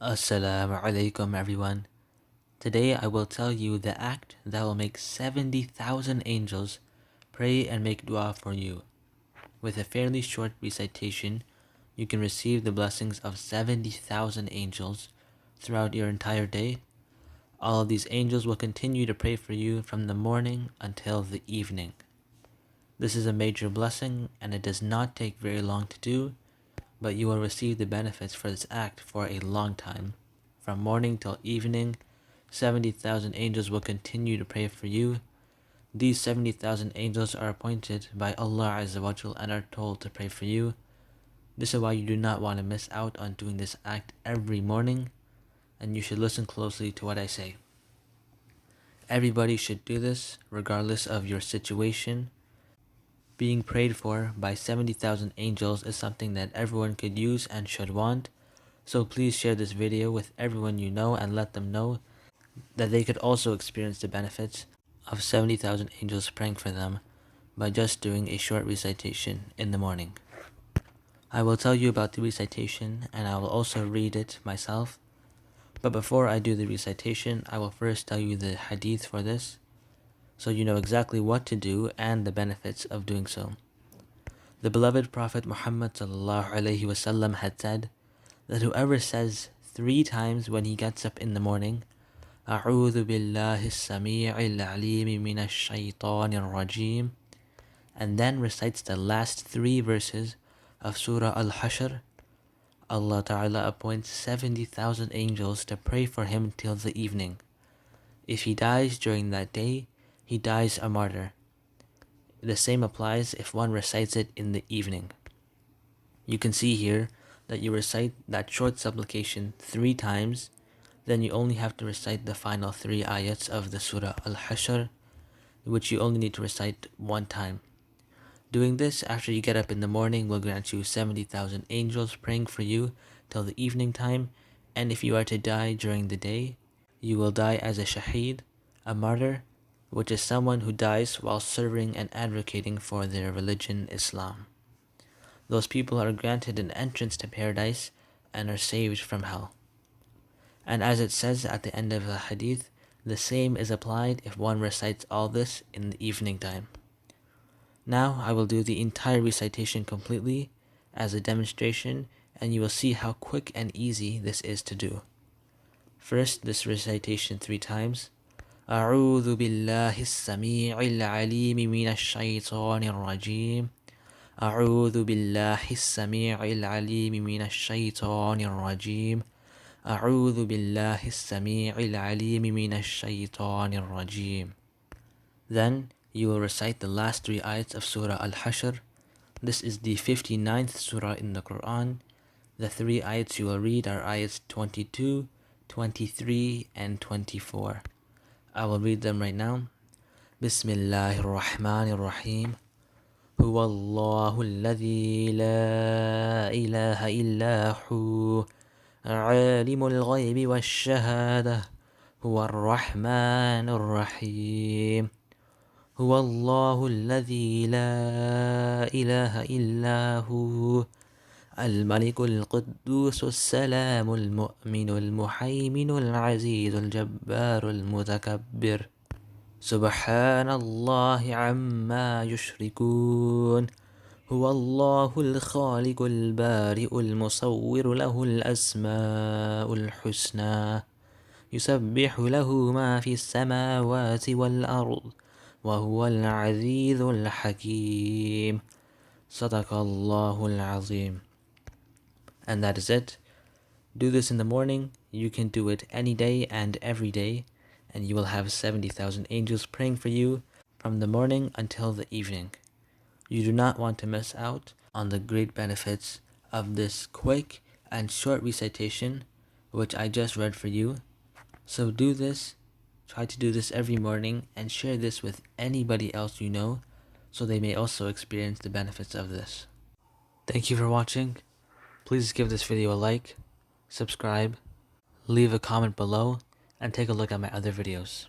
Assalamu alaikum everyone. Today I will tell you the act that will make 70,000 angels pray and make dua for you. With a fairly short recitation, you can receive the blessings of 70,000 angels throughout your entire day. All of these angels will continue to pray for you from the morning until the evening. This is a major blessing and it does not take very long to do, but you will receive the benefits for this act for a long time. From morning till evening, 70,000 angels will continue to pray for you. These 70,000 angels are appointed by Allah Azza wa Jal and are told to pray for you. This is why you do not want to miss out on doing this act every morning, and you should listen closely to what I say. Everybody should do this, regardless of your situation. Being prayed for by 70,000 angels is something that everyone could use and should want, so please share this video with everyone you know and let them know that they could also experience the benefits of 70,000 angels praying for them by just doing a short recitation in the morning. I will tell you about the recitation and I will also read it myself, but before I do the recitation, I will first tell you the hadith for this, so you know exactly what to do and the benefits of doing so. The beloved Prophet Muhammad ﷺ had said that whoever says 3 times when he gets up in the morning, أعوذ بالله السميع العليم من الشيطان الرجيم, and then recites the last 3 verses of Surah Al-Hashr, Allah Ta'ala appoints 70,000 angels to pray for him till the evening. If he dies during that day, he dies a martyr. The same applies if one recites it in the evening. You can see here that you recite that short supplication 3 times, then you only have to recite the final 3 ayats of the Surah Al-Hashr, which you only need to recite 1 time. Doing this after you get up in the morning will grant you 70,000 angels praying for you till the evening time, and if you are to die during the day, you will die as a shaheed, a martyr, which is someone who dies while serving and advocating for their religion, Islam. Those people are granted an entrance to paradise and are saved from hell. And as it says at the end of the hadith, the same is applied if one recites all this in the evening time. Now I will do the entire recitation completely as a demonstration, and you will see how quick and easy this is to do. First, this recitation 3 times. أعوذ بالله السميع العليم من الشيطان الرجيم. أعوذ بالله السميع العليم من الشيطان الرجيم. أعوذ بالله السميع العليم من الشيطان الرجيم. Then you will recite the last 3 ayats of Surah Al-Hashr. This is the 59th surah in the Quran. The 3 ayats you will read are ayats 22, 23, and 24. I will read them right now. Bismillahir Rahmanir Rahim. هو الله الذي لا إله إلا هو عالم الغيب والشهادة هو الرحمن الرحيم. هو الله الذي لا إله إلا هو الملك القدوس السلام المؤمن المهيمن العزيز الجبار المتكبر سبحان الله عما يشركون. هو الله الخالق البارئ المصور له الأسماء الحسنى يسبح له ما في السماوات والأرض وهو العزيز الحكيم. صدق الله العظيم. And that is it. Do this in the morning. You can do it any day and every day, and you will have 70,000 angels praying for you from the morning until the evening. You do not want to miss out on the great benefits of this quick and short recitation, which I just read for you. So do this. Try to do this every morning and share this with anybody else you know, so they may also experience the benefits of this. Thank you for watching. Please give this video a like, subscribe, leave a comment below, and take a look at my other videos.